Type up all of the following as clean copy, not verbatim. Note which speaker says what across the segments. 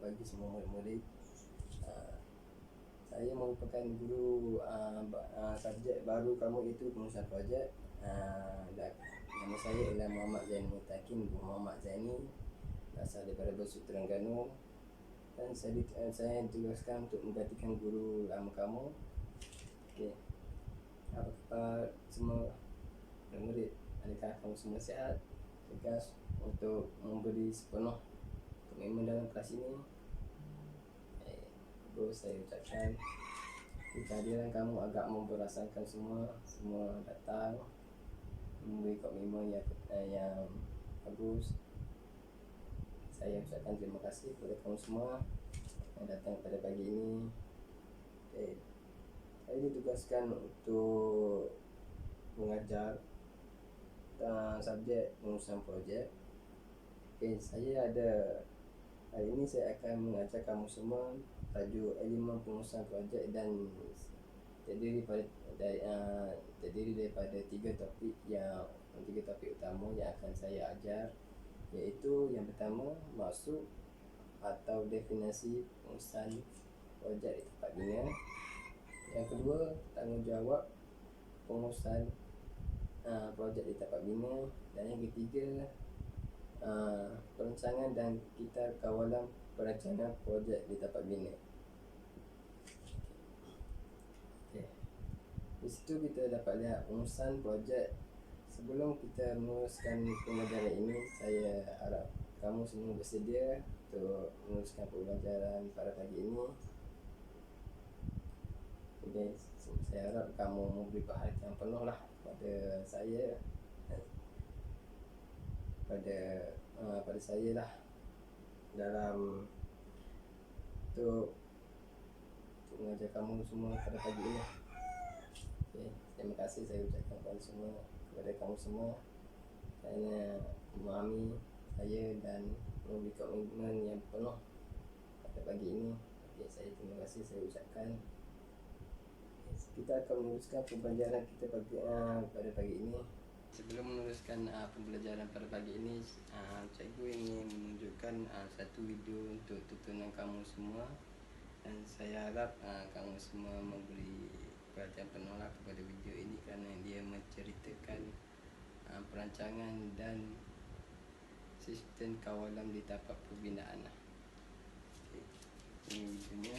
Speaker 1: bagi semua murid-murid. Saya merupakan guru subjek baru kamu itu pengurusan projek. Nama saya ialah Muhammad Zaini Mutakin bin Muhammad Zaini, asal daripada Besut Terengganu, dan saya ditugaskan untuk menggantikan guru lama kamu. Okey. Apa khabar semua murid? Adakah kamu semua sihat? Tegas untuk memberi sepenuh komitmen dalam kelas ini. Saya ucapkan kehadiran kamu agak memberasakan semua datang memberi komitmen yang bagus. Saya ucapkan terima kasih kepada kamu semua yang datang pada pagi ini. Saya ditugaskan untuk mengajar subjek pengurusan projek. Hari ini saya akan mengajar kamu semua tajuk elemen pengurusan projek dan terdiri daripada tiga topik utama yang akan saya ajar, iaitu yang pertama, maksud atau definisi pengurusan projek di tempat bina. Yang kedua, tanggungjawab pengurusan projek di tempat bina. Dan yang ketiga, perancangan dan kita kawalan perancangan projek di tempat bina. Di situ kita dapat lihat pengurusan projek. Sebelum kita meneruskan pembelajaran ini, saya harap kamu semua bersedia untuk meneruskan pembelajaran pada pagi ini. Jadi, saya harap kamu memberi perhatian penuh lah pada saya, pada saya lah dalam untuk mengajar kamu semua pada pagi ini. Terima kasih saya ucapkan kepada kamu semua kerana memahami saya dan memberi komitmen yang penuh pada pagi ini. Saya terima kasih saya ucapkan. Kita akan meneruskan pembelajaran kita pada pagi ini. Sebelum meneruskan pembelajaran pada pagi ini, cikgu ingin menunjukkan satu video untuk tutunan kamu semua, dan saya harap kamu semua memberi perhatian penuh kepada video ini kerana dia menceritakan perancangan dan sistem kawalan di tapak pembinaan. Ini videonya.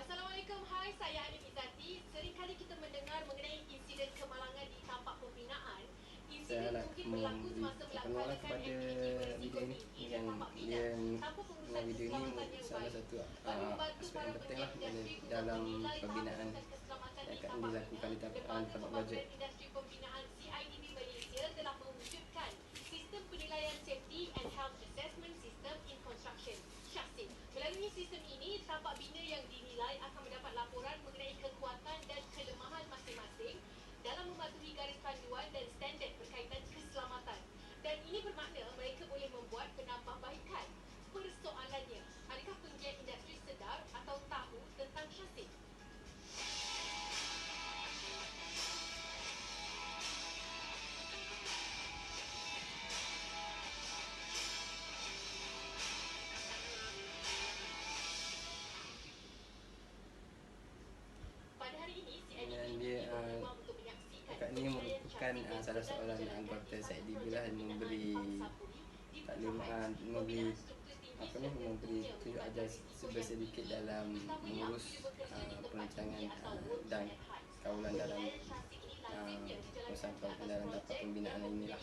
Speaker 2: Assalamualaikum, hai, saya Anif Izzati. Seringkali kita mendengar mengenai insiden kemalangan di tapak pembinaan. Insiden mungkin berlaku semasa melaksanakan aktiviti berisiko tinggi di tapak bina tanpa pengurusan keselamatan yang baik. Bagi membantu para pegiat industri untuk menilai pembinaan keselamatan di tapak bina, Lembaga Pembangunan Industri Pembinaan CIDB Malaysia telah mewujudkan Sistem Penilaian Safety and Health Assessment System in Construction, SHASIP. Melalui sistem ini, tapak bina yang dinilai akan mendapat laporan mengenai kekuatan dan kelemahan masing-masing dalam mematuhi garis panduan dan standard berkaitan keselamatan. Dan ini bermakna mereka boleh membuat penambahbaikan. Persoalannya, adakah penggiat industri sedar atau tahu tentang SHASIP?
Speaker 1: Kakak ni merupakan salah seorang anggota CIDB lah, yang memberi taklimat, memberi tunjuk ajar sedikit dalam mengurus perancangan dan kawalan dalam dalam tapak pembinaan inilah.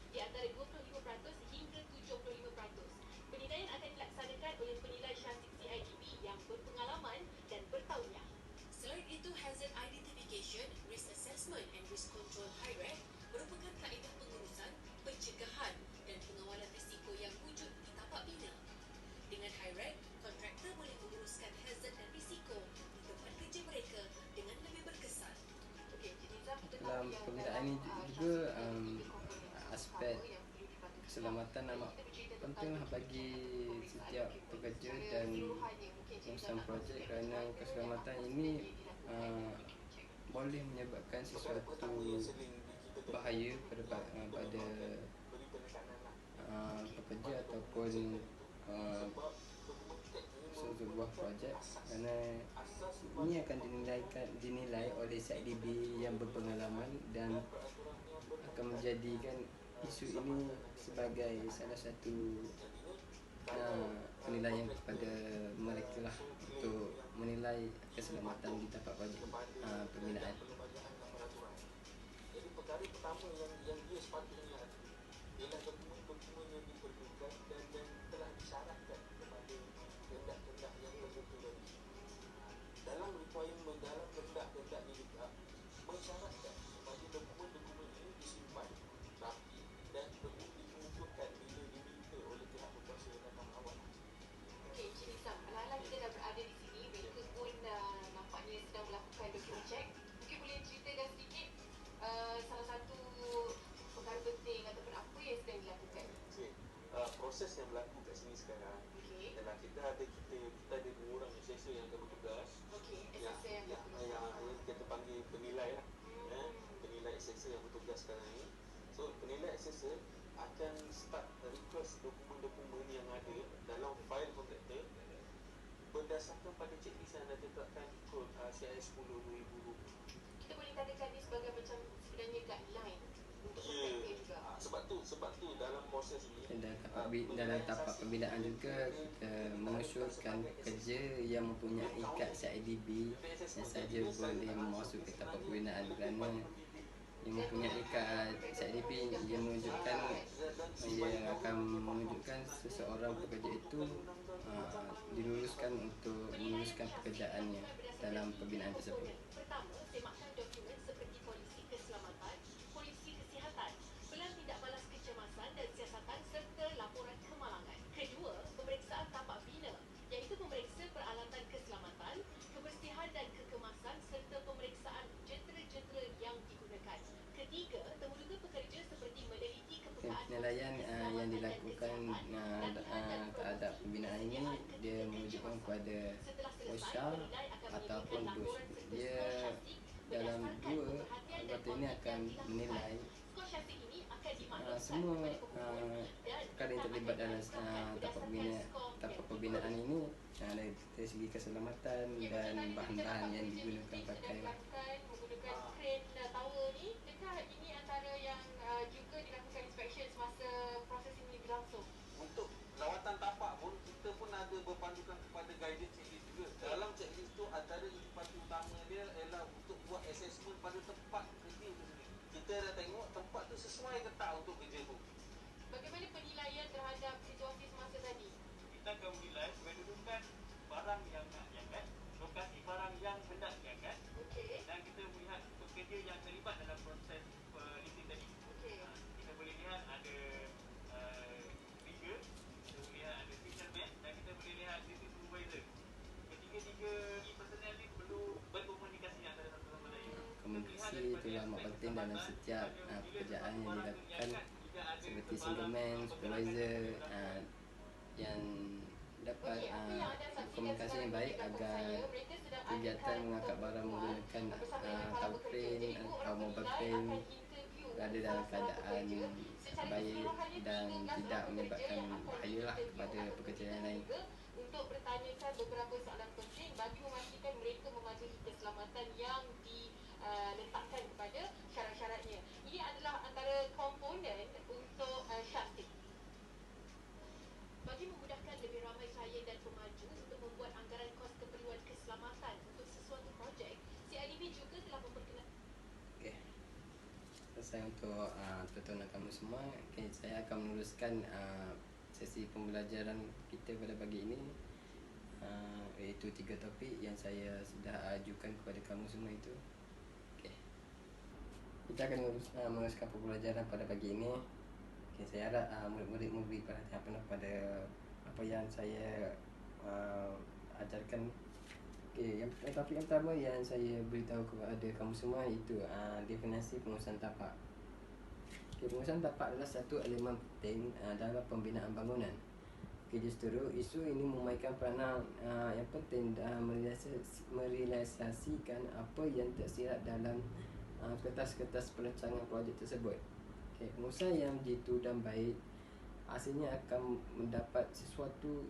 Speaker 2: Di antara 25% hingga 75%. Penilaian akan dilaksanakan oleh penilai SHASIP CIDB yang berpengalaman dan bertauliah. Selain itu, Hazard Identification, Risk Assessment and Risk Control HIREC merupakan kaedah pengurusan, pencegahan dan pengawalan risiko yang wujud di tapak bina. Dengan HIREC, kontraktor boleh menguruskan hazard dan risiko di tempat kerja mereka dengan lebih berkesan.
Speaker 1: Dalam pembinaan ini juga aspek keselamatan amat pentinglah bagi setiap pekerja dan pengurusan projek, kerana keselamatan ini boleh menyebabkan sesuatu bahaya pada pekerja ataupun sebuah projek, kerana ini akan dinilai oleh CIDB yang berpengalaman dan akan menjadikan isu ini sebagai salah satu penilaian kepada mereka lah untuk menilai keselamatan di tempat projek pembinaan.
Speaker 3: Jadi perkara pertama yang dia sepatutnya ialah dokumen-dokumen yang diperlukan dan telah disyaratkan kepada kendak-kendak yang tertentu tadi. Dalam requirement, dalam kendak-kendaknya juga mensyaratkan supaya dokumen-dokumen ini disimpan rapi dan perlu dikemukakan bila diminta oleh pihak berkuasa yang datang awal.
Speaker 2: Okey, Encik Nizam, ala-ala kita dah berada di sini, mereka pun nampaknya sedang melakukan dokumen check. Mungkin boleh ceritakan sedikit salah satu perkara penting ataupun apa yang sedang dilakukan.
Speaker 3: Okay. Proses yang berlaku kat sini sekarang adalah kita ada 2 orang assessor yang akan bertugas.
Speaker 2: Okey,
Speaker 3: Yang kita panggil penilai lah. Penilai assessor yang bertugas sekarang ni. So penilai assessor akan start request dokumen-dokumen yang ada dalam file kontraktor berdasarkan pada checklist yang dah ditetapkan ikut CIS 10/2020.
Speaker 2: Kita boleh katakan ni sebagai macam sebenarnya guideline untuk kontraktor juga.
Speaker 3: Sebab tu dalam proses ni
Speaker 1: dalam tapak pembinaan juga kita mengusulkan pekerja yang mempunyai kad CIDB yang saja boleh masuk ke tapak pembinaan, kerana yang mempunyai kad CIDB ia akan menunjukkan seseorang pekerja itu diluluskan untuk meneruskan pekerjaannya dalam pembinaan tersebut.
Speaker 2: Pertama, semakkan dokumen seperti polisi keselamatan, polisi kesihatan, pelan tindak balas kecemasan dan siasatan serta laporan kemalangan. Kedua, pemeriksaan tapak bina, iaitu memeriksa peralatan keselamatan, kebersihan dan kekemasan serta pemeriksaan jentera-jentera yang digunakan. Ketiga, temuduga pekerja seperti meneliti kepekaan
Speaker 1: Penilaian yang dilakukan terhadap pembinaan ini dia menunjukkan kepada OSHA ataupun DUS. Dia dalam 2 anggota ini akan menilai semua perkara yang terlibat dalam tapak pembinaan ini dari segi keselamatan dan bahan-bahan yang digunakan pakai.
Speaker 2: Menggunakan crane tower ni, adakah ini antara yang juga dilakukan inspection semasa proses ini berlangsung?
Speaker 3: untuk lawatan tapak pun kita pun ada berpandukan kepada guidance checklist juga. Dalam checklist tu antara intisari utama dia ialah untuk buat assessment pada tempat kerja tu sendiri. Kita dah tengok tempat tu sesuai ke tak untuk kerja tu.
Speaker 2: Bagaimana penilaian terhadap situasi semasa tadi?
Speaker 4: Kita akan menilai kedudukan barang yang nak diangkat, lokasi barang yang hendak diangkat,
Speaker 2: Okey.
Speaker 4: dan kita melihat pekerja yang terlibat dalam proses lifting tadi.
Speaker 2: Okey.
Speaker 4: Kita boleh lihat ada rigger, kita boleh lihat ada fisherman, dan kita boleh lihat duty supervisor. Ketiga-tiga personel ni perlu berkomunikasi antara satu sama lain.
Speaker 1: Komunikasi itu amat penting dalam setiap pekerjaan yang dilakukan, seperti single man, supervisor yang dapat komunikasi yang baik agar kegiatan mengangkat barang menggunakan tower crane atau mobile crane berada dalam keadaan baik dan tidak menyebabkan bahaya lah kepada pekerja yang lain.
Speaker 2: Untuk bertanyakan beberapa soalan penting bagi memastikan mereka mematuhi keselamatan yang diletakkan kepada syarat-syaratnya. Ini adalah antara komponen untuk Shastic. Bagi memudahkan lebih ramai klien dan pemaju untuk membuat anggaran kos keperluan keselamatan untuk sesuatu projek, CIDB juga telah memperkenalkan.
Speaker 1: Okey. Selesai untuk tontonan kamu semua. Okay, saya akan meneruskan sesi pembelajaran kita pada pagi ini, iaitu 3 topik yang saya sudah ajukan kepada kamu semua itu. Okay. Kita akan meneruskan pembelajaran pada pagi ini. Okay, saya harap murid-murid memberi perhatian penuh pada apa yang saya ajarkan. Okay, topik yang pertama yang saya beritahu kepada kamu semua itu definisi pengurusan tapak. Pengurusan tapak adalah satu elemen penting dalam pembinaan bangunan. Justru isu ini memainkan peranan yang penting dalam merealisasikan apa yang tersirat dalam kertas-kertas perancangan projek tersebut. Pengurusan yang jitu dan baik hasilnya akan mendapat sesuatu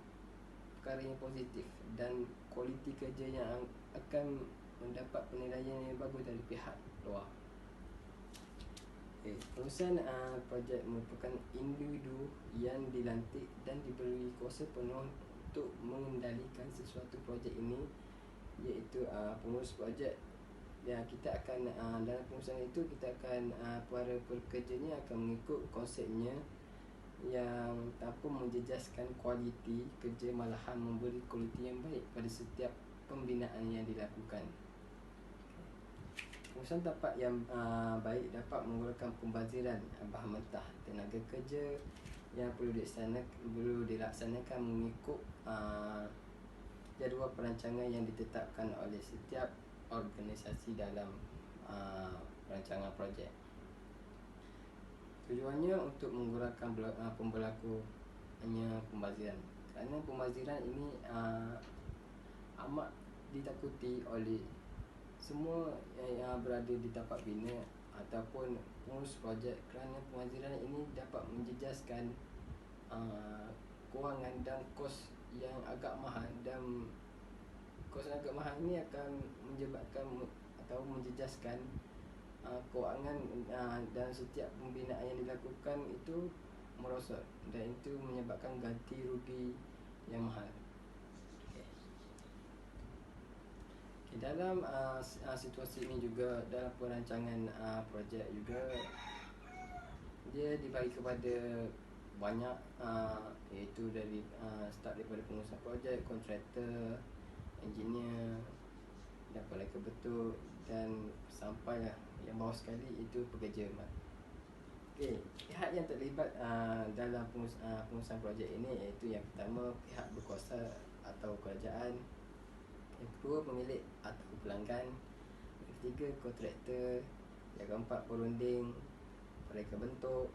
Speaker 1: perkara yang positif dan kualiti kerja yang akan mendapat penilaian yang bagus dari pihak luar. Pengurusan projek merupakan individu yang dilantik dan diberi kuasa penuh untuk mengendalikan sesuatu projek ini, iaitu pengurus projek. Ya, kita akan dalam pengurusan itu kita akan para pekerjanya akan mengikut konsepnya yang tanpa menjejaskan kualiti kerja, malahan memberi kualiti yang baik pada setiap pembinaan yang dilakukan. Pengurusan tapak yang baik dapat mengurangkan pembaziran bahan mentah, tenaga kerja yang perlu dilaksanakan mengikut jadual perancangan yang ditetapkan oleh setiap organisasi dalam perancangan projek. Tujuannya untuk mengurangkan pemberlakuannya pembaziran, kerana pembaziran ini amat ditakuti oleh semua yang berada di tapak bina ataupun pengurus projek, kerana pembaziran ini dapat menjejaskan kewangan dan kos yang agak mahal, dan kos yang agak mahal ini akan menyebabkan atau menjejaskan kewangan dan setiap pembinaan yang dilakukan itu merosot, dan itu menyebabkan ganti rugi yang mahal. Dalam situasi ini juga, dalam perancangan projek juga dia dibagi kepada banyak, iaitu dari start daripada pengurusan projek, kontraktor, engineer, dan pelaka betul, dan sampailah yang bawah sekali itu pekerja. Pihak yang terlibat dalam pengurusan projek ini iaitu yang pertama pihak berkuasa atau kerajaan, yang kedua pemilik atau pelanggan, yang ketiga kontraktor, yang keempat perunding, pelaka bentuk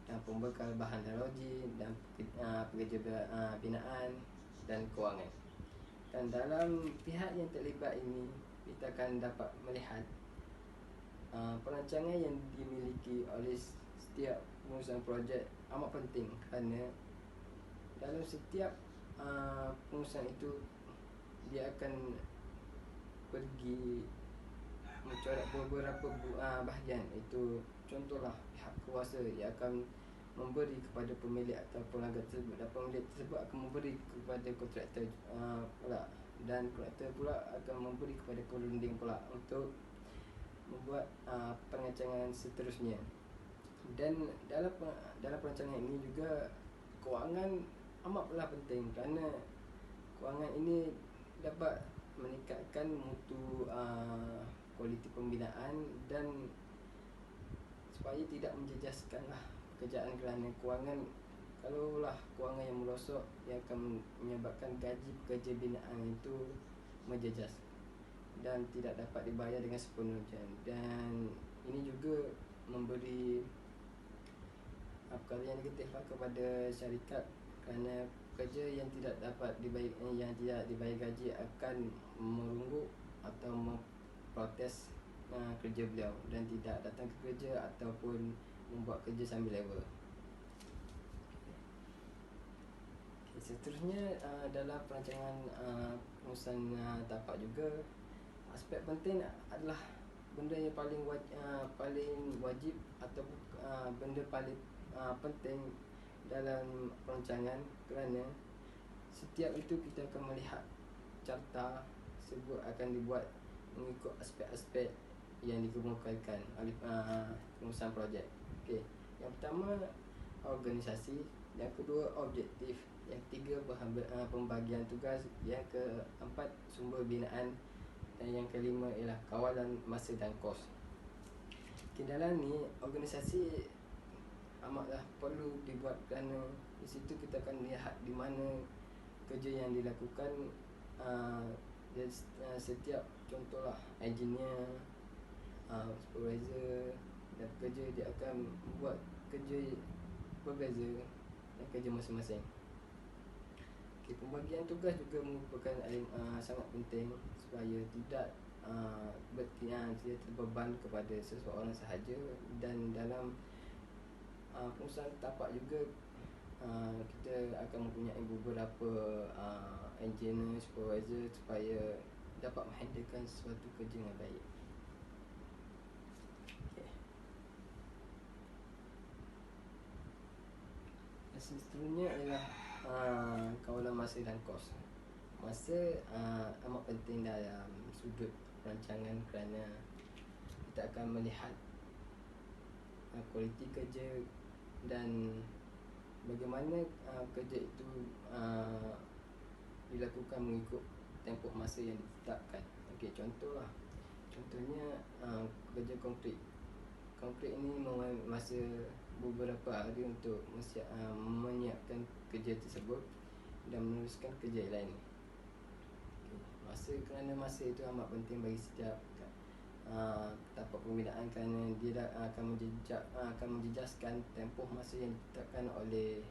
Speaker 1: dan pembekal bahan teknologi, dan pekerja binaan dan kewangan. Dan dalam pihak yang terlibat ini, kita akan dapat melihat perancangan yang dimiliki oleh setiap pengurusan projek amat penting, kerana dalam setiap pengurusan itu dia akan pergi mencorak beberapa bahagian. Itu contohlah pihak kuasa yang akan memberi kepada pemilik atau pelanggan tersebut, dan pemilik tersebut akan memberi kepada kontraktor pula, dan kontraktor pula akan memberi kepada perunding pula untuk membuat perancangan seterusnya. Dan dalam perancangan ini juga kewangan amatlah penting, kerana kewangan ini dapat meningkatkan mutu kualiti pembinaan, dan supaya tidak menjejaskanlah pekerjaan, kerana kewangan, kalaulah kewangan yang merosot, yang akan menyebabkan gaji pekerja binaan itu menjejas dan tidak dapat dibayar dengan sepenuhnya. Dan ini juga memberi perkara yang negatif kepada syarikat, kerana pekerja yang tidak dibayar gaji akan merungut atau memprotes kerja beliau, dan tidak datang ke kerja ataupun membuat kerja sambil level. Seterusnya, dalam perancangan pengurusan tapak juga, aspek penting adalah benda yang paling wajib atau benda paling penting dalam perancangan, kerana setiap itu kita akan melihat carta tersebut akan dibuat mengikut aspek-aspek yang dikemukakan oleh pengurusan projek. Yang pertama organisasi, yang kedua objektif, yang ketiga pembagian tugas, yang keempat sumber binaan, dan yang kelima ialah kawalan masa dan kos. Dalam ni organisasi amatlah perlu dibuat, kerana di situ kita akan lihat di mana kerja yang dilakukan. Setiap contohlah engineer, supervisor, dan pekerja dia akan buat kerja berbeza dan kerja masing-masing. Pembagian tugas juga merupakan sangat penting supaya tidak tidak terbeban kepada seseorang sahaja. Dan dalam pengusahaan tapak juga kita akan mempunyai beberapa engineer, supervisor supaya dapat menghandlekan sesuatu kerja dengan baik. Seterusnya adalah kawalan masa dan kos. Masa amat penting dalam sudut perancangan kerana kita akan melihat kualiti kerja dan bagaimana kerja itu dilakukan mengikut tempoh masa yang ditetapkan. Okey, contohnya kerja konkrit. Konkrit ini mengambil masa beberapa hari untuk menyiapkan kerja tersebut dan meneruskan kerja lain. Kerana masa itu amat penting bagi setiap tapak pembinaan, kerana dia akan menjejaskan tempoh masa yang ditetapkan oleh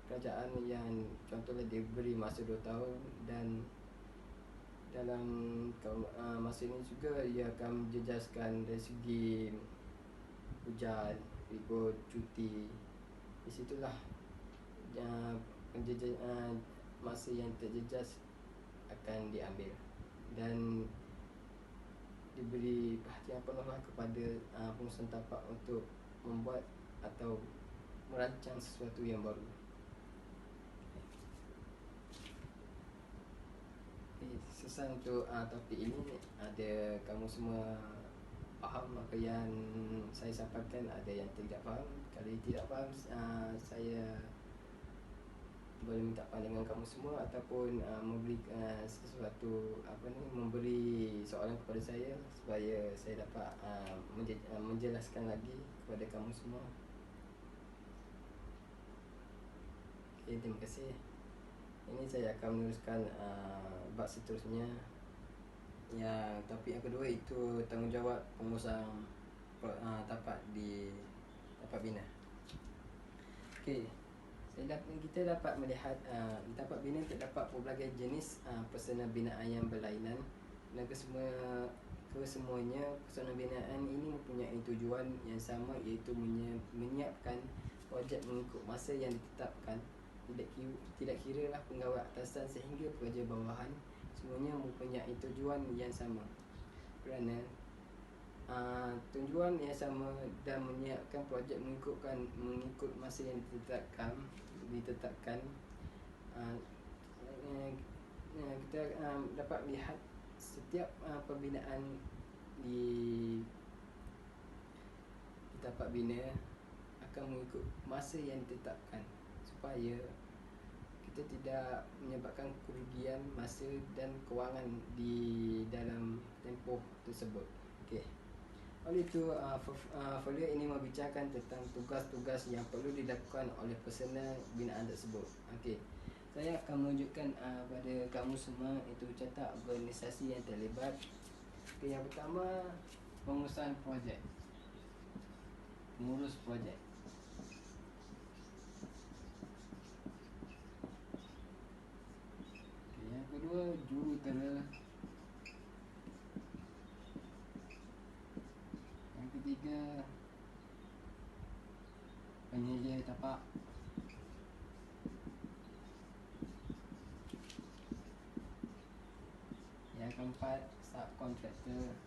Speaker 1: kerajaan, yang contohnya diberi masa 2 tahun, dan dalam masa ini juga ia akan menjejaskan dari segi hujan, libur, cuti. Di situlah masa yang terjejas akan diambil dan diberi perhatian penuhlah kepada pengusaha tapak untuk membuat atau merancang sesuatu yang baru. Sesaat untuk topik ini, ada kamu semua faham apa yang saya sampaikan? Ada yang tidak faham? Kalau tidak faham, saya boleh minta pandangan kamu semua ataupun memberi sesuatu memberi soalan kepada saya supaya saya dapat menjelaskan lagi kepada kamu semua. Okay, terima kasih. Ini saya akan meneruskan bab seterusnya. Yang topik yang kedua itu tanggungjawab pengusaha tapak di tapak bina. Okey, kita dapat melihat di tapak bina terdapat pelbagai jenis personal binaan yang berlainan, dan kesemuanya personal binaan ini mempunyai tujuan yang sama, iaitu menyiapkan projek mengikut masa yang ditetapkan. Tidak kira lah pegawai atasan sehingga pekerja bawahan, semuanya mempunyai tujuan yang sama. Kerana tujuan yang sama dan menyiapkan projek mengikut masa yang ditetapkan, kita dapat lihat setiap pembinaan di tapak bina akan mengikut masa yang ditetapkan supaya kita tidak menyebabkan kerugian masa dan kewangan di dalam tempoh tersebut. Okey. Oleh itu, folio ini membicarakan tentang tugas-tugas yang perlu dilakukan oleh personal binaan tersebut. Okey. Saya akan menunjukkan pada kamu semua itu catat organisasi yang terlibat. Okey, yang pertama, pengurusan projek. Mengurus projek. Okey, yang kedua, jurutera. Yang ketiga, penyelia tapak. Yang keempat, subkontraktor.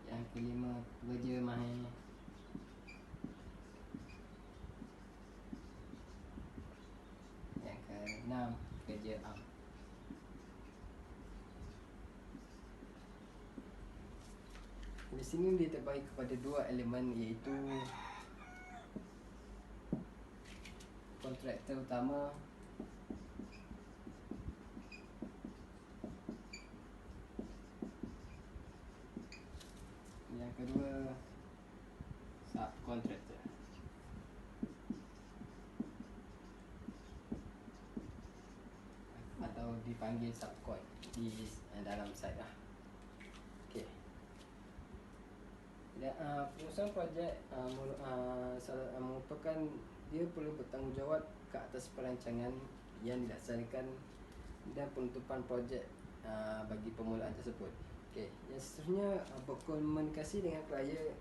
Speaker 1: Yang kelima, pekerja mahir. Yang keenam, pekerja am. Di sini dia terbagi kepada dua elemen, iaitu kontraktor utama yang kedua subkontraktor. Atau dipanggil subcon di dalam site lah. Okey. Dan pengurusan projek merupakan dia perlu bertanggungjawab ke atas perancangan yang dilaksanakan dan penutupan projek bagi permulaan tersebut. Okey, yang seterusnya berkomunikasi dengan klien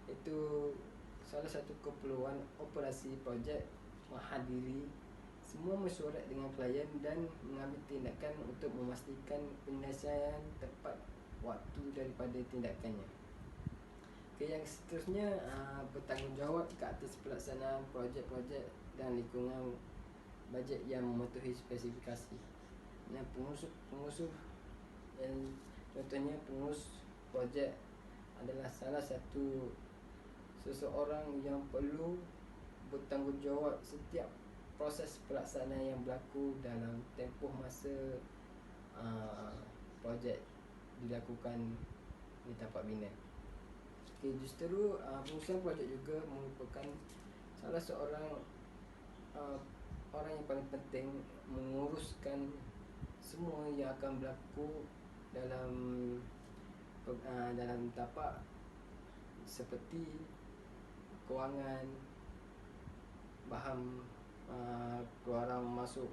Speaker 1: itu salah satu keperluan operasi projek, menghadiri semua mesyuarat dengan klien dan mengambil tindakan untuk memastikan penyelesaian tepat waktu daripada tindakannya. Okay, yang seterusnya bertanggungjawab ke atas pelaksanaan projek-projek dan lingkungan bajet yang mematuhi spesifikasi. Nah, pengurusi yang contohnya pengurus projek adalah salah satu seseorang yang perlu bertanggungjawab setiap proses pelaksanaan yang berlaku dalam tempoh masa projek dilakukan di tapak bina. Okay, justru pengurusan projek juga merupakan salah seorang orang yang paling penting menguruskan semua yang akan berlaku dalam tapak seperti kewangan, bahan keluar masuk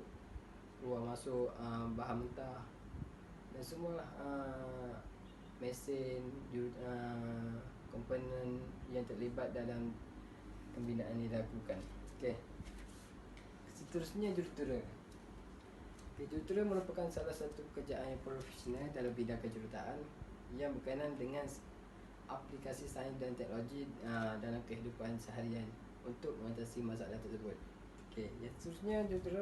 Speaker 1: bahan mentah dan semualah, mesin, komponen yang terlibat dalam pembinaan yang dilakukan. Okey. Seterusnya jurutera. Jurutera merupakan salah satu pekerjaan yang profesional dalam bidang kejuruteraan yang berkaitan dengan aplikasi sains dan teknologi dalam kehidupan seharian untuk mengatasi masalah tersebut. Okey, yang seterusnya jurutera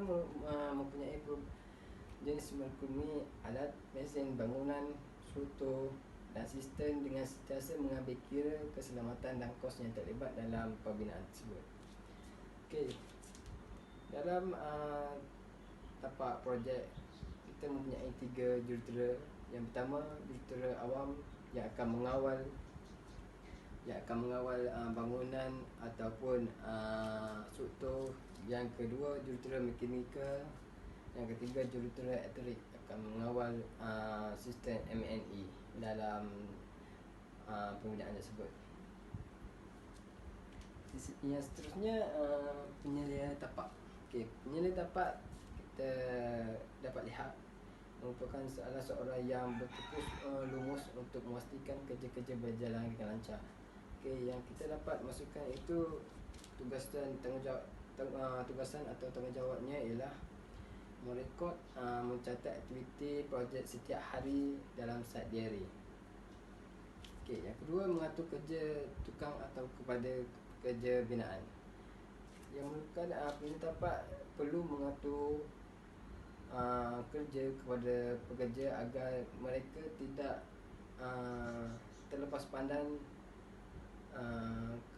Speaker 1: mempunyai jenis merangkumi alat, mesin bangunan, struktur dan sistem dengan sentiasa mengambil kira keselamatan dan kos yang terlibat dalam pembinaan tersebut. Okey, dalam tapak projek kita mempunyai 3 jurutera. Yang pertama, jurutera awam yang akan mengawal bangunan ataupun struktur. Yang kedua, jurutera mekanikal. Yang ketiga, jurutera elektrik akan mengawal sistem MNE dalam pembinaan tersebut. Yang seterusnya, penyelidikan tapak. Okey, penyelidikan tapak kita dapat lihat merupakan salah seorang yang berfokus lumus untuk memastikan kerja-kerja berjalan dengan lancar. Okey, yang kita dapat masukkan itu tugasan atau tanggungjawabnya ialah merekod, mencatat aktiviti projek setiap hari dalam site diary. Okey, yang kedua, mengatur kerja tukang atau kepada kerja binaan. Yang merupakan penyetapak perlu mengatur kerja kepada pekerja agar mereka tidak terlepas pandang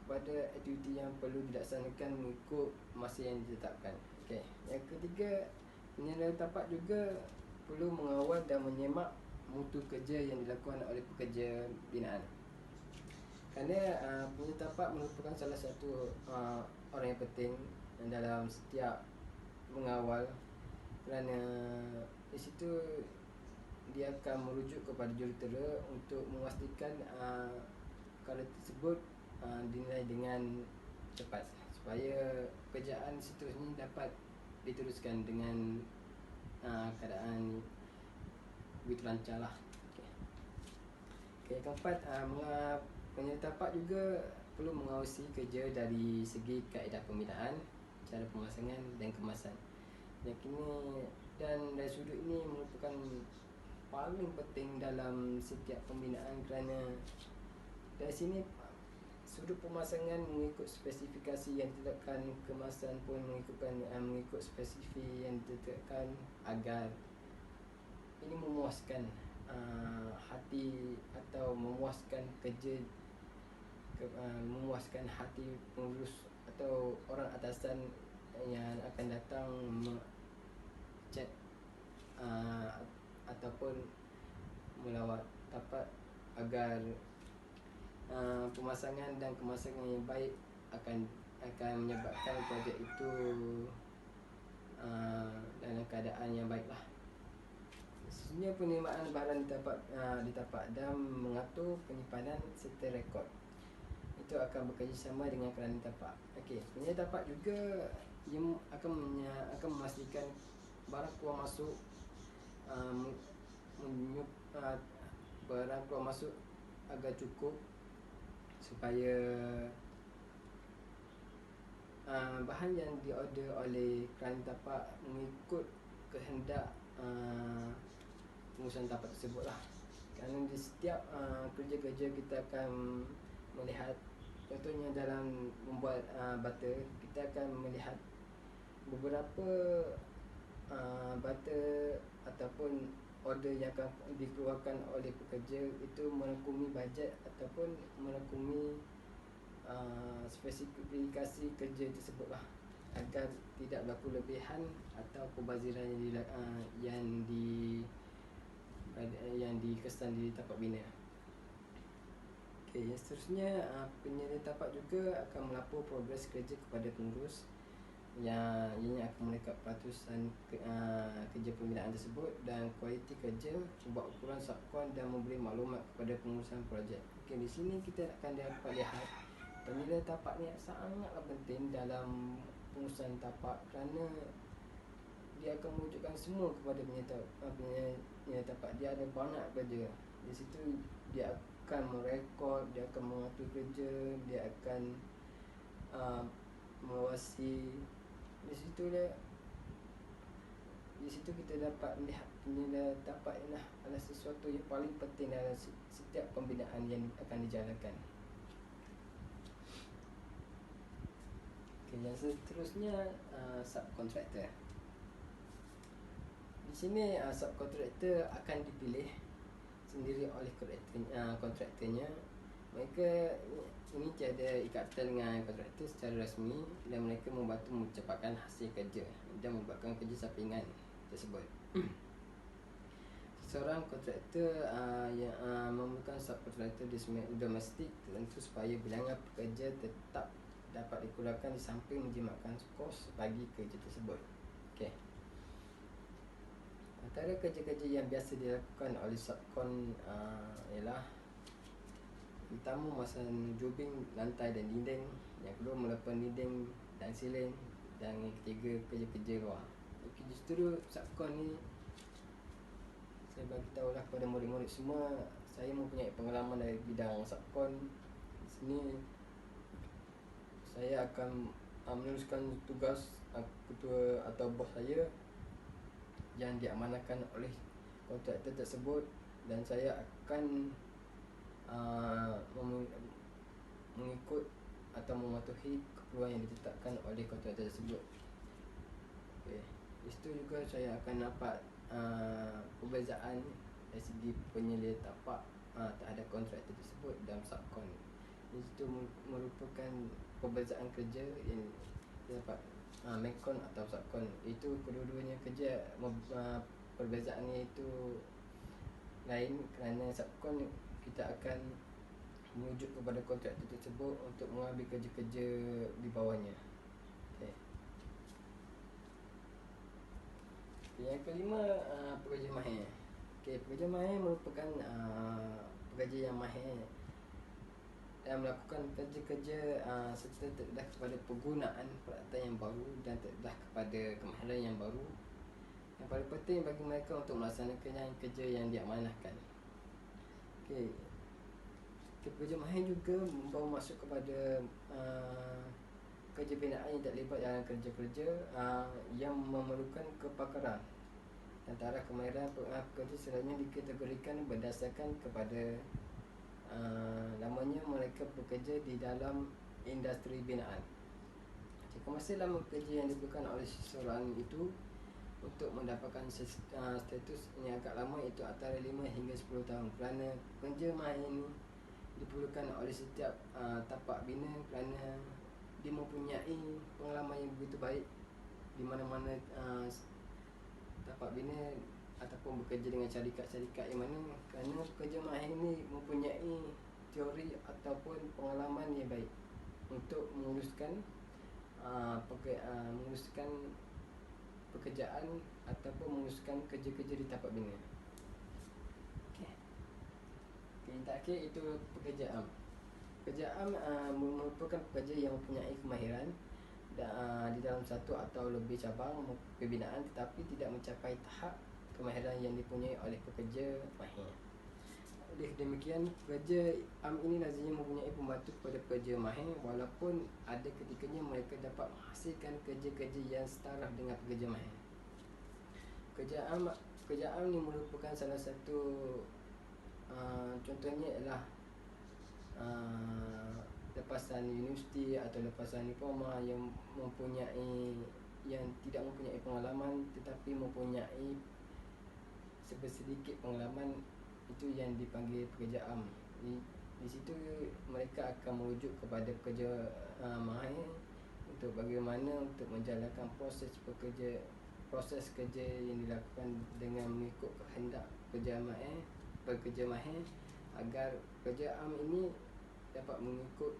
Speaker 1: kepada aktiviti yang perlu dilaksanakan mengikut masa yang ditetapkan. Okey, yang ketiga, penyelidikan tapak juga perlu mengawal dan menyemak mutu kerja yang dilakukan oleh pekerja binaan. Kerana penyelidikan tapak merupakan salah satu orang yang penting dalam setiap mengawal, kerana di situ dia akan merujuk kepada jurutera untuk memastikan perkara tersebut dinilai dengan cepat supaya pekerjaan seterusnya dapat diteruskan dengan keadaan begitu lancar lah. Okay, yang keempat, penyelidikan tapak juga perlu mengawasi kerja dari segi kaedah pembinaan, cara pemasangan dan kemasan. Yang kini dan dari sudut ini merupakan paling penting dalam setiap pembinaan, kerana dari sini sudut pemasangan mengikut spesifikasi yang ditetapkan, kemasan pun mengikut spesifik yang ditetapkan agar ini memuaskan hati atau memuaskan kerja, memuaskan hati pengurus atau orang atasan yang akan datang cek ataupun melawat tapak, agar pemasangan dan kemasangan yang baik akan menyebabkan projek itu dalam keadaan yang baiklah. Seterusnya penerimaan barang di tapak dan mengatur penyimpanan serta rekod. Itu akan bekerjasama dengan kerana tapak. Okey, penyedia tapak juga ia akan memastikan barang keluar masuk barang keluar masuk agar cukup supaya bahan yang diorder oleh kerana tapak mengikut kehendak pengurusan tapak tersebut lah. Kerana di setiap kerja-kerja kita akan melihat, contohnya dalam membuat butter, kita akan melihat beberapa butter ataupun order yang akan dikeluarkan oleh pekerja itu merangkumi bajet ataupun merangkumi spesifikasi kerja tersebut lah, agar tidak berlaku lebihan atau pembaziran yang dikesan di tapak bina. Okey, yang seterusnya penyedia tapak juga akan melapor progres kerja kepada pengurus yang ianya akan merekod peratusan kerja pembinaan tersebut dan kualiti kerja, membuat ukuran subkon dan memberi maklumat kepada pengurusan projek. Okey, di sini kita akan dapat lihat penyedia tapak ni sangatlah penting dalam pengurusan tapak kerana dia akan mewujudkan semua kepada penyedia tapak. Dia ada banyak kerja di situ, dia akan merekod, dia akan mengatur kerja, dia akan mengawasi. Di situ kita dapat melihat penyedia tapak adalah sesuatu yang paling penting dalam setiap pembinaan yang akan dijalankan. Okay, yang seterusnya subkontraktor. Di sini subkontraktor akan dipilih sendiri oleh kontraktornya. Mereka ini tiada ikatan dengan kontraktor secara rasmi dan mereka membantu mencepatkan hasil kerja dan membuatkan kerja sampingan tersebut. Seorang kontraktor yang memerlukan subkontraktor domestik tentu supaya bilangan pekerja tetap dapat dikurangkan di samping menjimatkan kos bagi kerja tersebut. Okey. Antara kerja-kerja yang biasa dilakukan oleh subkon ialah pertama memasang jubing lantai dan dinding, yang kedua melepas dinding dan silin, dan yang ketiga kerja-kerja luar. Okey, justru subkon ni saya bagi tahulah kepada murid-murid semua, saya mempunyai pengalaman dari bidang subkon. Di sini saya akan meneruskan tugas ketua atau bos saya yang diamanahkan oleh kontraktor tersebut, dan saya akan mengikut atau mematuhi keperluan yang ditetapkan oleh kontraktor tersebut. Okay. Di situ juga saya akan dapat perbezaan dari segi penyedia tapak terhadap kontraktor tersebut dan subkon. Di situ merupakan perbezaan kerja yang dapat Mekon atau subkon. Itu kedua-duanya kerja perbezaannya itu lain, kerana subkon kita akan merujuk kepada kontraktor tersebut untuk mengambil kerja-kerja di bawahnya. Okay. Yang kelima, pekerja mahir. Okay, pekerja mahir merupakan pekerja yang mahir dan melakukan kerja-kerja serta terdedah kepada penggunaan peralatan yang baru dan terdedah kepada kemahiran yang baru. Yang paling penting bagi mereka untuk melaksanakan kerja yang diamanahkan. Okey. Pekerja mahir juga membawa masuk kepada kerja binaan yang terlibat dalam kerja-kerja yang memerlukan kepakaran. Antara kemahiran pekerja selalunya dikategorikan berdasarkan kepada namanya mereka bekerja di dalam industri binaan. Jika masa lama kerja yang diperlukan oleh seseorang itu untuk mendapatkan status yang agak lama, itu antara 5 hingga 10 tahun. Kerana pekerja mahir ini diperlukan oleh setiap tapak bina kerana dia mempunyai pengalaman yang begitu baik di mana-mana tapak bina ataupun bekerja dengan syarikat-syarikat yang mana, kerana pekerja mahir ini mempunyai teori ataupun pengalaman yang baik untuk menguruskan menguruskan pekerjaan ataupun menguruskan kerja-kerja di tapak bina. Yang terakhir itu pekerja am. Pekerja am merupakan pekerja yang mempunyai kemahiran di dalam satu atau lebih cabang pembinaan tetapi tidak mencapai tahap kemahiran yang dipunyai oleh pekerja mahir. Oleh demikian, pekerja am ini lazimnya mempunyai pembantu kepada pekerja mahir walaupun ada ketikanya mereka dapat menghasilkan kerja-kerja yang setara dengan pekerja mahir. Pekerja am ini merupakan salah satu contohnya ialah lepasan universiti atau lepasan diploma yang tidak mempunyai pengalaman tetapi mempunyai sedikit pengalaman, itu yang dipanggil pekerja am. Di situ mereka akan merujuk kepada pekerja mahir untuk bagaimana untuk menjalankan proses kerja yang dilakukan dengan mengikut kehendak pekerja mahir agar pekerja am ini dapat mengikut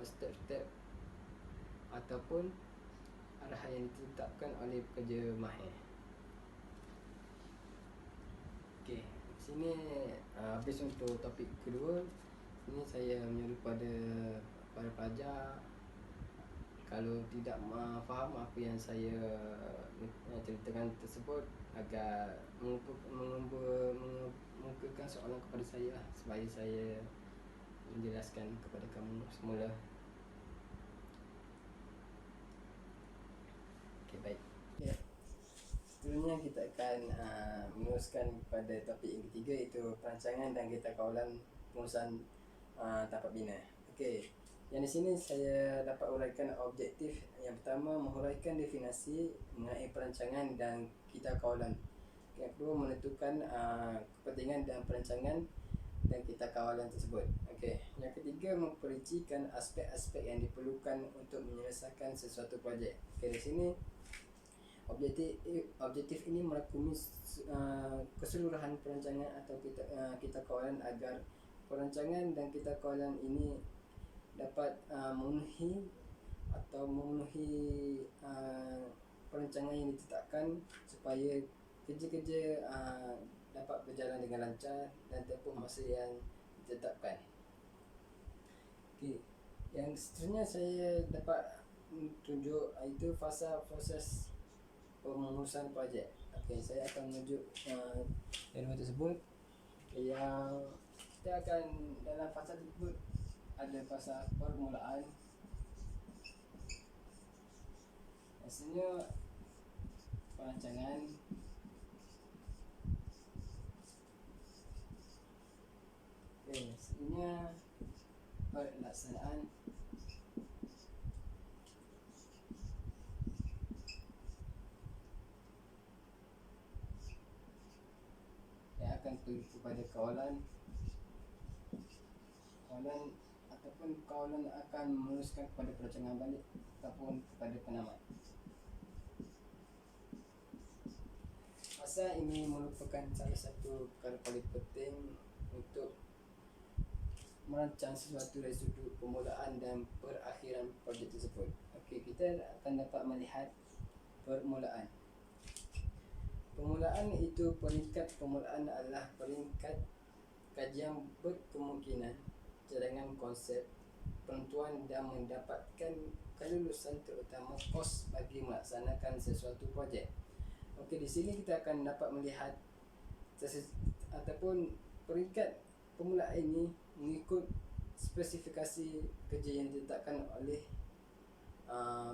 Speaker 1: step-step ataupun arahan yang ditetapkan oleh pekerja mahir. Okey, sini habis untuk topik kedua. Ini saya menyuruh pada para pelajar, kalau tidak faham apa yang saya ceritakan tersebut, agar mengemukakan soalan kepada saya supaya saya menjelaskan kepada kamu semula. Okey, baik. Ya. Seterusnya kita akan meneruskan pada topik yang ketiga, iaitu perancangan dan kita kawalan pengurusan tapak bina. Okey. Yang di sini saya dapat uraikan objektif. Yang pertama, menguraikan definisi mengenai perancangan dan kita kawalan. Yang kedua, menentukan kepentingan dan perancangan dan kita kawalan tersebut. Okey. Yang ketiga, memperincikan aspek-aspek yang diperlukan untuk menyelesaikan sesuatu projek. Okey, di sini objektif ini merangkumi keseluruhan perancangan atau kita kawalan agar perancangan dan kita kawalan ini dapat memenuhi perancangan yang ditetapkan supaya kerja-kerja dapat berjalan dengan lancar dan tempoh masa yang ditetapkan. Okey, yang seterusnya saya dapat tunjuk iaitu fasa proses pengurusan projek. Okey, saya akan menunjuk jadual tersebut. Yang kita akan dalam fasa tersebut ada fasa permulaan. Maksudnya perancangan, sebenarnya pelaksanaan, yang akan pergi kepada kawalan ataupun kawalan akan meneruskan kepada perancangan balik ataupun kepada penamat. Fasa ini merupakan salah satu perkara paling penting untuk merancang sesuatu dari sudut permulaan dan perakhiran projek tersebut. Okey, kita akan dapat melihat permulaan. Permulaan itu peringkat permulaan adalah peringkat kajian berkemungkinan, cadangan konsep, penentuan dan mendapatkan kelulusan terutama kos bagi melaksanakan sesuatu projek. Okey, di sini kita akan dapat melihat ataupun peringkat permulaan ini mengikut spesifikasi kerja yang ditetapkan oleh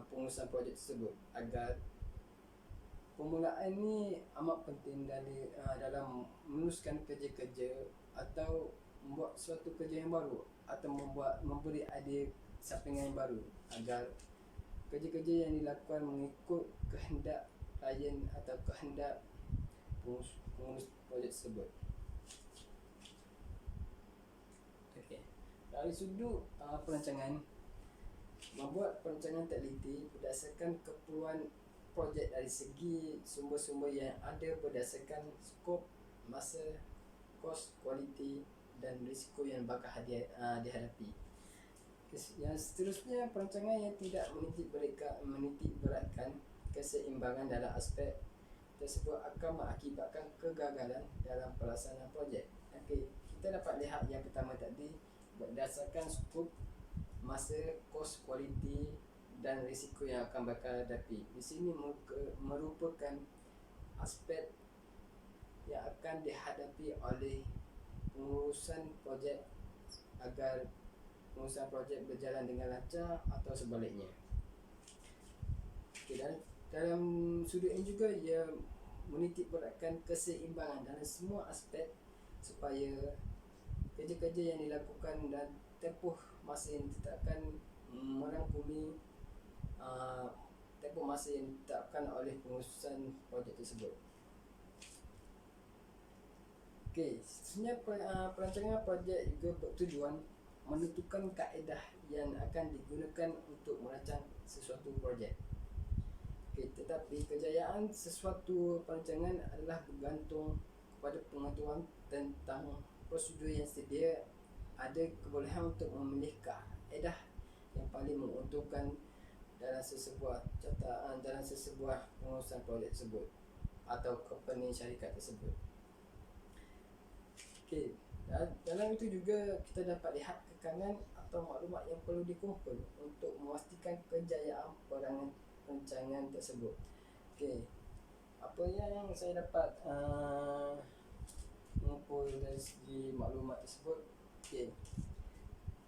Speaker 1: pengurusan projek tersebut. Agar permulaan ini amat penting dalam meneruskan kerja-kerja atau membuat suatu kerja yang baru atau memberi idea sampingan yang baru agar kerja-kerja yang dilakukan mengikut kehendak klien atau kehendak pengurus projek tersebut. Okey. Dari sudut perancangan, membuat perancangan teliti berdasarkan keperluan projek dari segi sumber-sumber yang ada berdasarkan skop, masa, kos, kualiti dan risiko yang bakal dihadapi. Yang seterusnya, perancangan yang tidak menitik beratkan keseimbangan dalam aspek tersebut akan mengakibatkan kegagalan dalam pelaksanaan projek. Okey, kita dapat lihat yang pertama tadi, berdasarkan skop, masa, kos, kualiti dan risiko yang akan bakal hadapi. Di sini merupakan aspek yang akan dihadapi oleh pengurusan projek agar pengurusan projek berjalan dengan lancar atau sebaliknya. Okay, dan dalam sudut ini juga ia menitik beratkan keseimbangan dalam semua aspek supaya kerja-kerja yang dilakukan dan tempoh masa yang ditetapkan merangkumi tempoh masa yang ditetapkan oleh pengurusan projek tersebut. Okey, sebenarnya perancangan projek juga bertujuan menentukan kaedah yang akan digunakan untuk merancang sesuatu projek. Okey, tetapi kejayaan sesuatu perancangan adalah bergantung kepada pengetahuan tentang prosedur yang sedia, ada kebolehan untuk memilih kaedah yang paling menguntungkan dalam sesebuah pengurusan projek tersebut atau company syarikat tersebut. Okey, dalam itu juga kita dapat lihat kekangan atau maklumat yang perlu dikumpul untuk memastikan kejayaan perancangan tersebut. Okey, apa yang saya dapat mengumpul dari segi maklumat tersebut. Okey,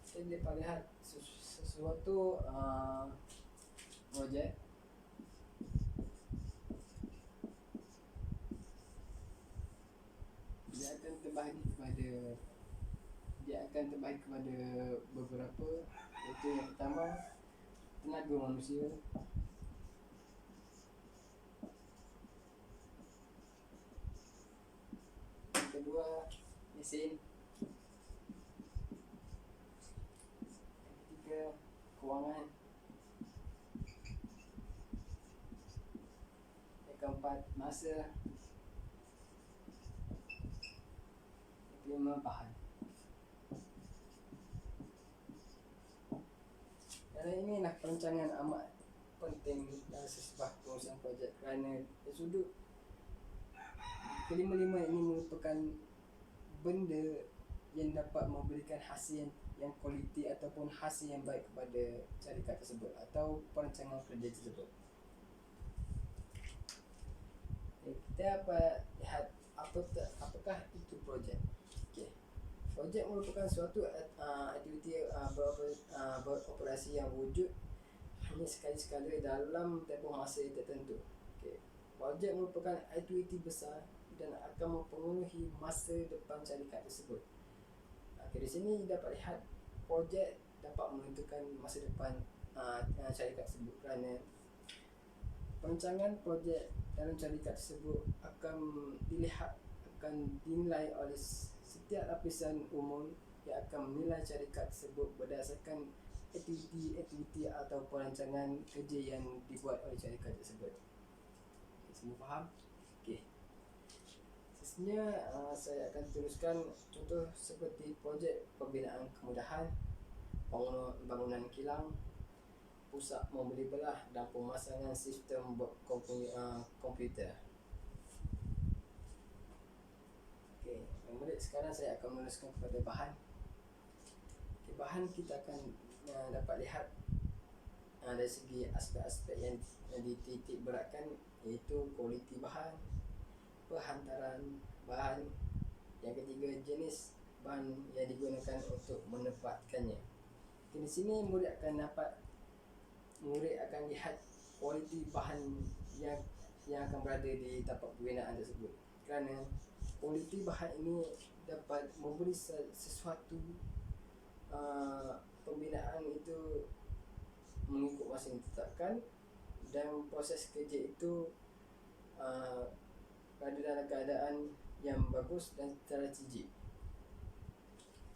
Speaker 1: saya dapat lihat sesuatu projek dia akan terbahagi kepada beberapa, iaitu yang pertama tenaga manusia, yang kedua mesin, yang ketiga kewangan, yang keempat masa, yang kelima bahan. Dan inilah perancangan amat penting dalam sesebuah pengurusan projek, kerana dari sudut kelima-lima ini merupakan benda yang dapat memberikan hasil yang kualiti ataupun hasil yang baik kepada syarikat tersebut atau perancangan kerja tersebut. Kita dapat lihat apakah itu projek. Projek merupakan suatu aktiviti beroperasi yang wujud hanya sekali-sekala dalam tempoh masa tertentu. Projek merupakan aktiviti besar dan akan mempengaruhi masa depan syarikat tersebut. Di sini dapat lihat projek dapat menentukan masa depan syarikat tersebut, kerana perancangan projek dalam syarikat tersebut akan dinilai oleh setiap lapisan umum yang akan menilai syarikat tersebut berdasarkan aktiviti atau perancangan kerja yang dibuat oleh syarikat tersebut. Semua faham? Okey. Seterusnya saya akan teruskan contoh seperti projek pembinaan kemudahan, bangunan kilang, pusat membeli belah dan pemasangan sistem komputer. Okey, kemudian sekarang saya akan meneruskan kepada bahan. Okey, bahan kita akan dapat lihat dari segi aspek-aspek yang dititik beratkan, iaitu kualiti bahan, perhantaran bahan, yang ketiga jenis bahan yang digunakan untuk menempatkannya. Di sini murid akan lihat kualiti bahan yang akan berada di tapak pembinaan tersebut, kerana kualiti bahan ini dapat memberi sesuatu pembinaan itu mengikut masa yang ditetapkan dan proses kerja itu berada dalam keadaan yang bagus dan terciji.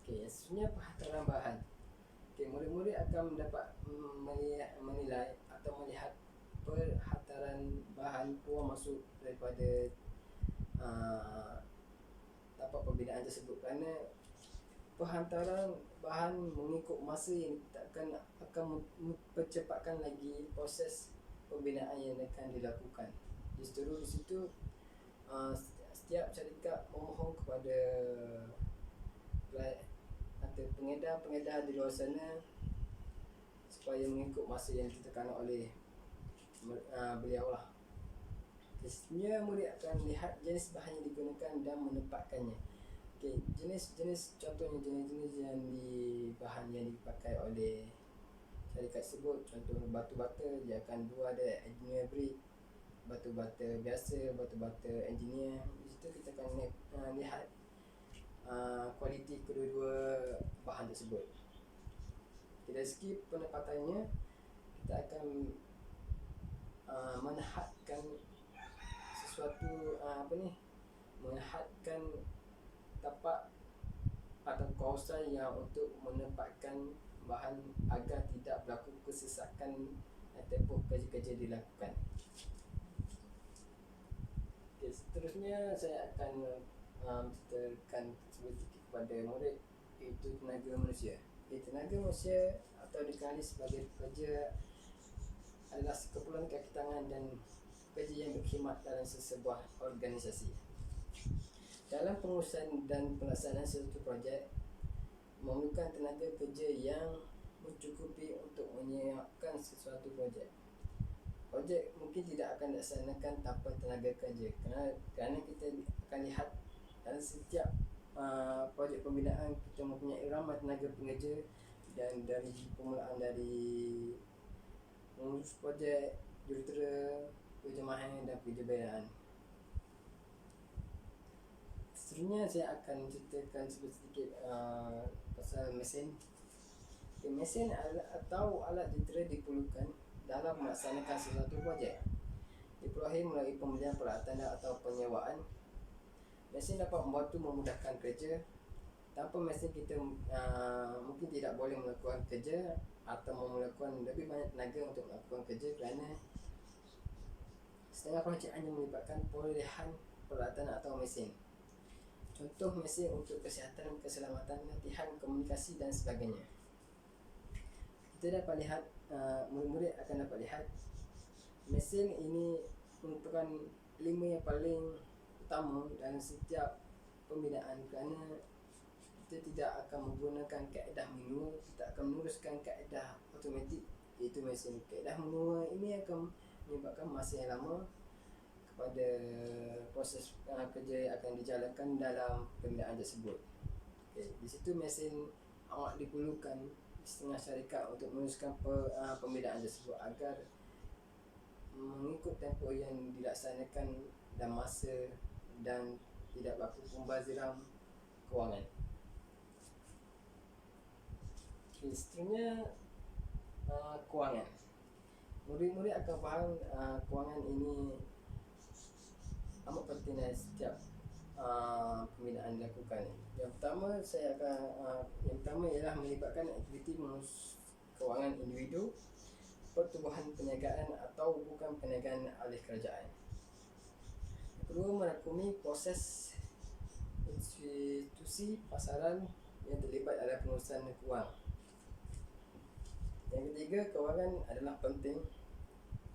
Speaker 1: Okey, sebenarnya perhantaran bahan. Okey, murid-murid akan dapat menilai atau melihat perhantaran bahan keluar masuk daripada tapak pembinaan tersebut, kerana perhantaran bahan mengikut masa yang ditetapkan akan mempercepatkan lagi proses pembinaan yang akan dilakukan. Justru di situ setiap syarikat memohon kepada atau pengedar-pengedar di luar sana supaya mengikut masa yang ditekan oleh beliau lah. Sebenarnya murid akan lihat jenis bahan yang digunakan dan menempatkannya. Jenis-jenis contohnya jenis-jenis yang bahan yang dipakai oleh syarikat tersebut. Contoh batu bata, dia akan dua ada engineer brick, batu bata biasa, batu bata engineer. Di situ kita akan lihat kualiti kedua-dua bahan tersebut. Dari segi penempatannya, kita akan menahadkan sesuatu menahadkan tapak atau kawasan yang untuk menempatkan bahan agar tidak berlaku kesesakan ataupun kerja-kerja dilakukan. Seterusnya saya akan menceritakan sedikit kepada murid, iaitu tenaga manusia. Tenaga manusia atau dikenali sebagai pekerja adalah sekumpulan kaki tangan dan pekerja yang berkhidmat dalam sesebuah organisasi. Dalam pengurusan dan pelaksanaan suatu projek memerlukan tenaga kerja yang mencukupi untuk menyiapkan sesuatu projek. Projek mungkin tidak akan dilaksanakan tanpa tenaga kerja, kerana kita akan lihat dalam setiap projek pembinaan kita mempunyai ramai tenaga pengerja, dan dari permulaan dari mengurus projek, jurutera, penjemahan dan penjabatan. Seterusnya saya akan ceritakan sedikit pasal mesin. Mesin atau alat jentera diperlukan dalam melaksanakan sesuatu projek. Diperoleh melalui pembelian peralatan atau penyewaan. Mesin dapat membantu memudahkan kerja. Tanpa mesin kita mungkin tidak boleh melakukan kerja atau melakukan lebih banyak tenaga untuk melakukan kerja, kerana setengah projek hanya melibatkan perolehan peralatan atau mesin. Contoh mesin untuk kesihatan, keselamatan, latihan, komunikasi dan sebagainya. Kita dapat lihat, murid-murid akan dapat lihat mesin ini merupakan lima yang paling utama dalam setiap pembinaan, kerana kita tidak akan menggunakan kaedah manual, kita akan meneruskan kaedah automatik, iaitu mesin. Kaedah manual ini akan menyebabkan masa yang lama kepada proses kerja yang akan dijalankan dalam pembinaan tersebut. Di situ mesin amat diperlukan di setengah syarikat untuk meneruskan pembinaan tersebut agar mengikut tempoh yang dilaksanakan dan masa, dan tidak berlaku pembaziran kewangan. Seterusnya kewangan. Murid-murid akan faham kewangan ini amat penting dalam setiap pembinaan dilakukan. Yang pertama ialah melibatkan aktiviti mengurus kewangan individu, pertubuhan perniagaan atau bukan perniagaan alih kerajaan. Yang kedua, merangkumi proses institusi pasaran yang terlibat dalam pengurusan kewangan. Yang ketiga, kewangan adalah penting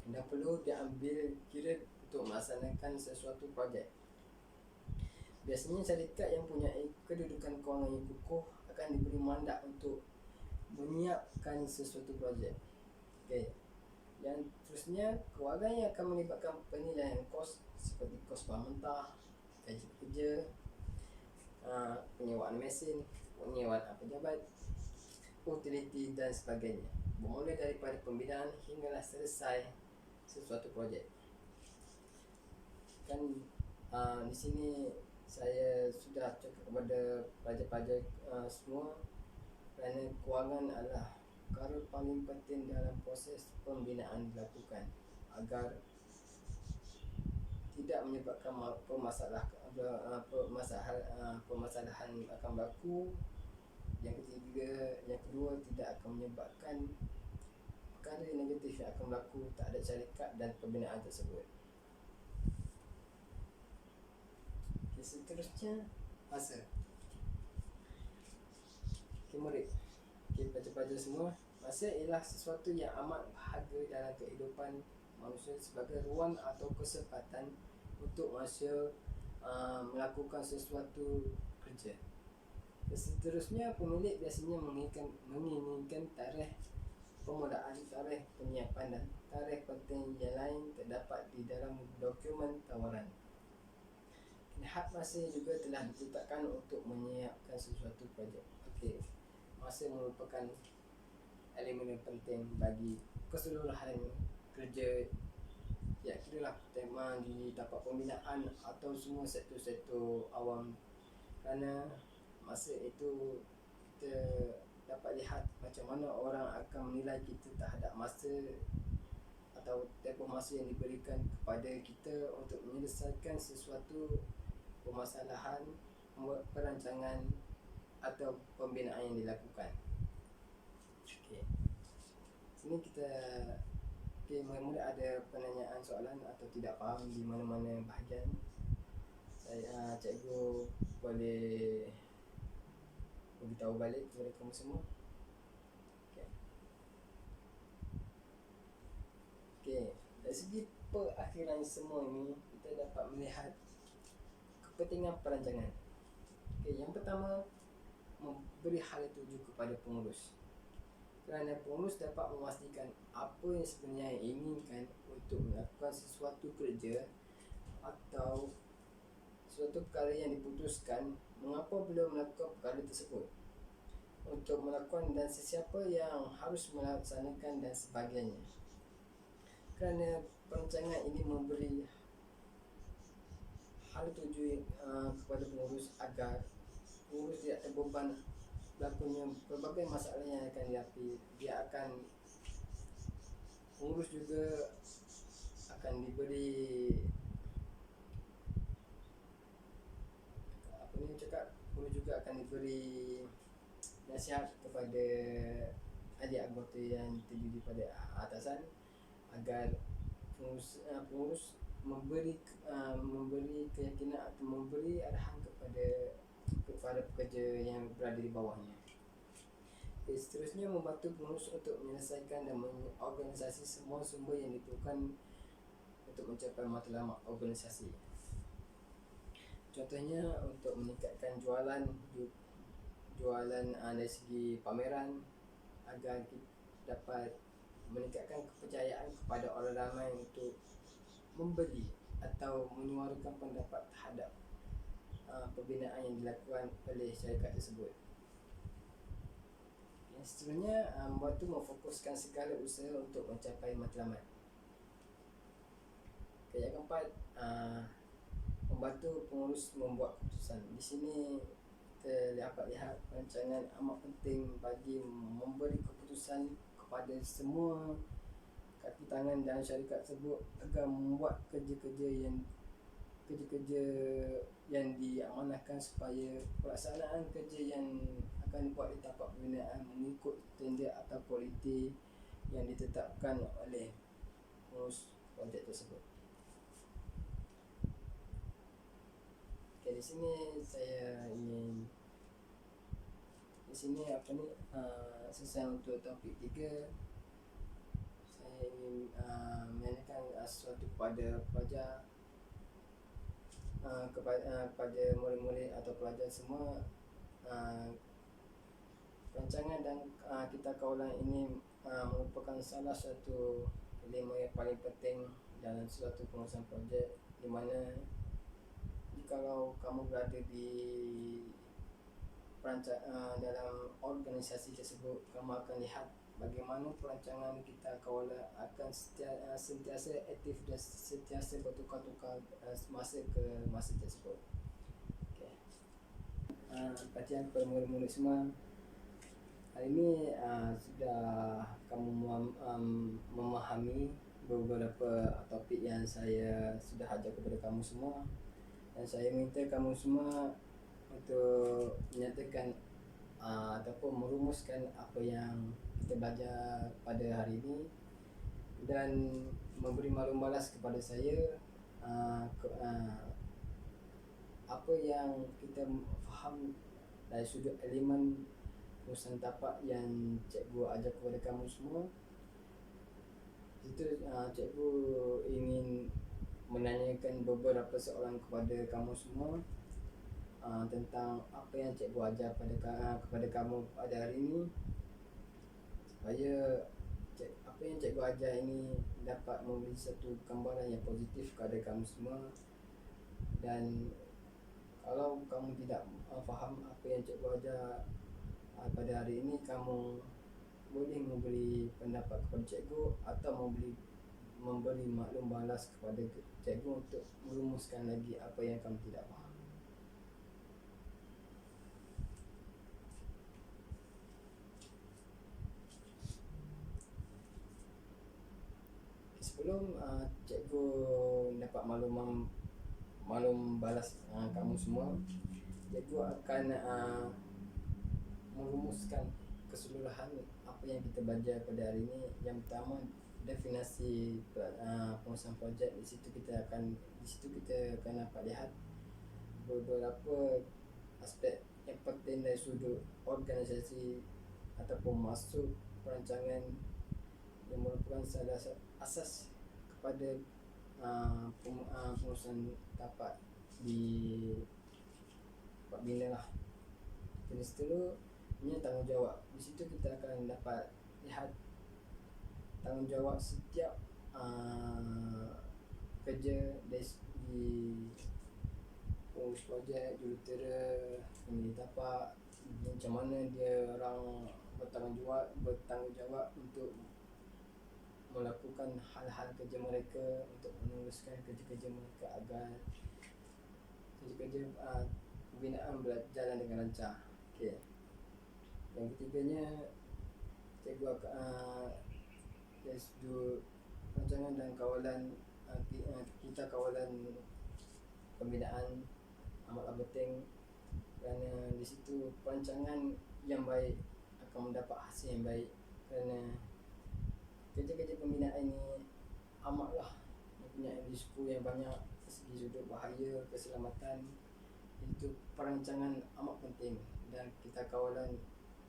Speaker 1: dan perlu diambil kira untuk melaksanakan sesuatu projek. Biasanya syarikat yang punya kedudukan kewangan yang kukuh akan diberi mandat untuk menyiapkan sesuatu projek. Yang terusnya, kewangan yang akan melibatkan penilaian kos seperti kos bahan mentah, gaji pekerja, penyewaan mesin, penyewaan pejabat, utiliti dan sebagainya, bermula daripada pembinaan hinggalah selesai sesuatu projek. Di sini saya sudah cakap kepada pelajar-pelajar semua, kerana kewangan adalah perkara paling penting dalam proses pembinaan dilakukan agar tidak menyebabkan permasalahan akan berlaku. Yang kedua, tidak akan menyebabkan perkara negatif yang akan berlaku terhadap syarikat dan pembinaan tersebut. Seterusnya, masa. Murid, pelajar-pelajar semua, masa ialah sesuatu yang amat berharga dalam kehidupan manusia sebagai ruang atau kesempatan untuk manusia melakukan sesuatu kerja. Seterusnya, pemilik biasanya menginginkan tarikh permulaan, tarikh penyiapan dan tarikh penting yang lain terdapat di dalam dokumen tawaran. Had masa juga telah ditetapkan untuk menyiapkan sesuatu projek. Okey, masa merupakan elemen yang penting bagi keseluruhan kerja, ya kiralah tema di tapak pembinaan atau semua sektor-sektor awam, kerana masa itu kita dapat lihat macam mana orang akan menilai kita terhadap masa atau tempoh masa yang diberikan kepada kita untuk menyelesaikan sesuatu permasalahan, perancangan atau pembinaan yang dilakukan. Okey, sini kita mula-mula ada penanyaan soalan atau tidak faham di mana-mana bahagian. Cikgu boleh beritahu balik kepada kamu semua. Okey, dari segi perakhiran semua ini, kita dapat melihat kepentingan perancangan. Okey, yang pertama, memberi hal tuju kepada pengurus, kerana pengurus dapat memastikan apa yang sebenarnya inginkan untuk melakukan sesuatu kerja atau suatu perkara yang diputuskan, mengapa beliau melakukan perkara tersebut, untuk melakukan dan sesiapa yang harus melaksanakan dan sebagainya. Kerana perancangan ini memberi hal tuju kepada pengurus agar pengurus tidak terbeban berlakunya berbagai masalah yang akan dihadapi. Pengurus juga akan diberi pengurus juga akan diberi nasihat kepada ahli anggota yang terdiri pada atasan, agar pengurus memberi keyakinan atau memberi arahan kepada pekerja yang berada di bawahnya. Seterusnya, membantu pengurus untuk menyelesaikan dan mengorganisasi semua sumber yang diperlukan untuk mencapai matlamat organisasi. Contohnya, untuk meningkatkan jualan dari segi pameran, agar dapat meningkatkan kepercayaan kepada orang ramai untuk membeli atau menyuarakan pendapat terhadap pembinaan yang dilakukan oleh syarikat tersebut. Yang seterusnya, membantu memfokuskan segala usaha untuk mencapai matlamat. Yang keempat, membantu pengurus membuat keputusan. Di sini kita dapat lihat perancangan amat penting bagi memberi keputusan kepada semua kaki tangan dan syarikat tersebut, agar membuat kerja-kerja yang diamanahkan, supaya pelaksanaan kerja yang akan dibuat di tapak pembinaan mengikut tender atau kualiti yang ditetapkan oleh pengurus projek tersebut. Okay, di sini saya ingin selesai untuk topik 3. Saya ingin menanyakan sesuatu kepada pelajar, kepada murid-murid atau pelajar semua. Perancangan dan kitab kawalan ini merupakan salah satu elemen yang paling penting dalam suatu pengurusan projek, di mana jikalau kamu berada di dalam organisasi tersebut, kamu akan lihat bagaimana perancangan kita kawalan akan sentiasa aktif dan sentiasa bertukar-tukar masa ke masa tersebut. Okay. Perhatian kepada murid-murid semua, hari ini sudah kamu memahami beberapa topik yang saya sudah ajar kepada kamu semua, dan saya minta kamu semua untuk menyatakan ataupun merumuskan apa yang kita belajar pada hari ini, dan memberi maklum balas kepada saya apa yang kita faham dari sudut elemen pengurusan tapak yang cikgu ajar kepada kamu semua. Itu cikgu ingin menanyakan beberapa soalan kepada kamu semua. tentang apa yang cikgu ajar kepada kamu pada hari ini, supaya apa yang cikgu ajar ini dapat memberi satu gambaran yang positif kepada kamu semua. Dan kalau kamu tidak faham apa yang cikgu ajar pada hari ini, kamu boleh memberi pendapat kepada cikgu atau memberi maklum balas kepada cikgu untuk merumuskan lagi apa yang kamu tidak faham. Sebelum cikgu dapat maklum balas kamu semua, cikgu akan merumuskan keseluruhan apa yang kita belajar pada hari ini. Yang pertama, definisi pengurusan projek. Di situ kita akan dapat lihat beberapa aspek yang penting dari sudut organisasi ataupun masuk perancangan yang merupakan salah satu asas kepada pengurusan tapak di tempat bina lah. Jenis seterusnya tanggungjawab. Di situ kita akan dapat lihat tanggungjawab setiap kerja dari segi pengurus projek, jurutera, pemilik tapak, macam mana dia orang bertanggungjawab untuk melakukan hal-hal kerja mereka, untuk meneruskan kerja-kerja mereka agar kerja-kerja pembinaan berjalan dengan lancar. Okay. Yang ketiganya, cikgu akan dari sudut perancangan dan kawalan, kita kawalan pembinaan amatlah penting, kerana di situ perancangan yang baik akan mendapat hasil yang baik. Kerana kerja-kerja pembinaan ini amatlah mempunyai risiko yang banyak segi sudut bahaya, keselamatan. Itu perancangan amat penting, dan kita kawalan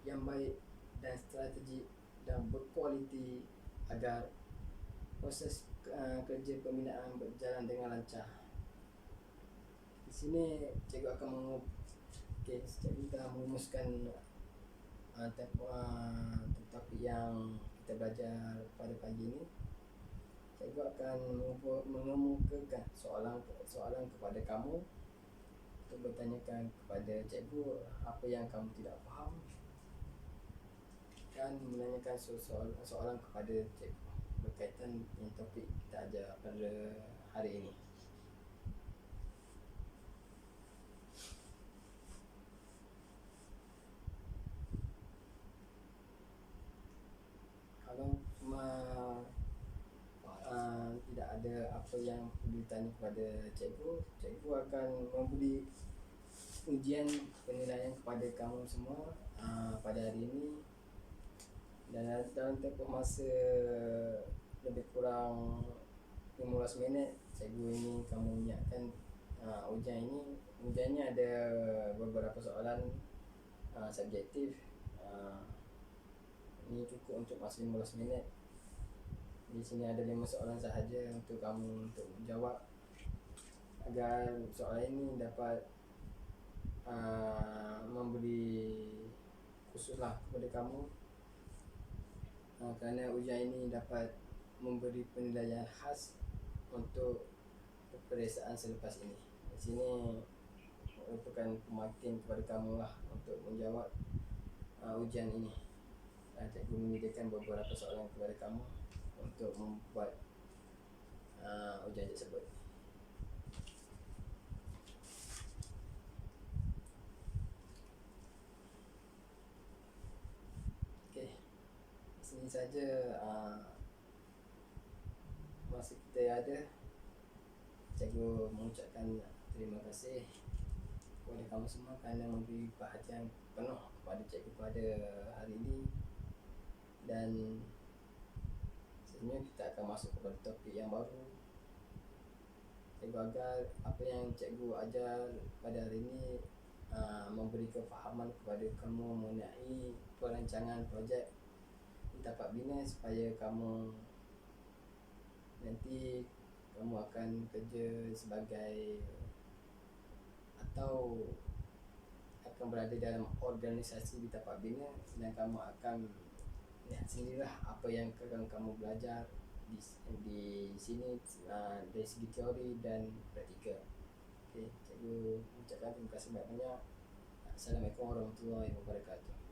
Speaker 1: yang baik dan strategik dan berkualiti agar proses kerja pembinaan berjalan dengan lancar. Di sini cikgu akan cikgu dah merumuskan topik yang kita belajar pada pagi ini. Cikgu akan mengemukakan soalan kepada kamu untuk bertanyakan kepada cikgu apa yang kamu tidak faham, dan menanyakan soalan kepada cikgu berkaitan dengan topik kita ajar pada hari ini. Kalau tidak ada apa yang perlu ditanya kepada cikgu, cikgu akan memberi ujian penilaian kepada kamu semua pada hari ini. Dan dalam tempoh masa lebih kurang 15 minit, cikgu ini kamu menyiapkan ujian ini. Ujiannya ada beberapa soalan subjektif. Ini cukup untuk masa 15 minit. Di sini ada 5 soalan sahaja untuk kamu untuk menjawab, agar soalan ini dapat memberi khususlah kepada kamu, kerana ujian ini dapat memberi penilaian khas untuk peperiksaan selepas ini. Di sini merupakan pemakin kepada kamu lah untuk menjawab ujian ini. Cikgu menyediakan beberapa soalan kepada kamu untuk membuat ujian tersebut. Okey, sini saja masa kita ada. Cikgu mengucapkan terima kasih kepada kamu semua kerana memberi perhatian penuh kepada cikgu pada hari ini. Dan sebenarnya kita akan masuk kepada topik yang baru. Cikgu agar apa yang cikgu ajar pada hari ini memberi kefahaman kepada kamu mengenai perancangan projek di tapak bina, supaya kamu nanti kamu akan kerja sebagai atau akan berada dalam organisasi di tapak bina, dan kamu akan lihat sendirilah apa yang akan kamu belajar di sini dari segi teori dan praktikal. Okey, cikgu ucapkan terima kasih banyak. Assalamualaikum warahmatullahi wabarakatuh.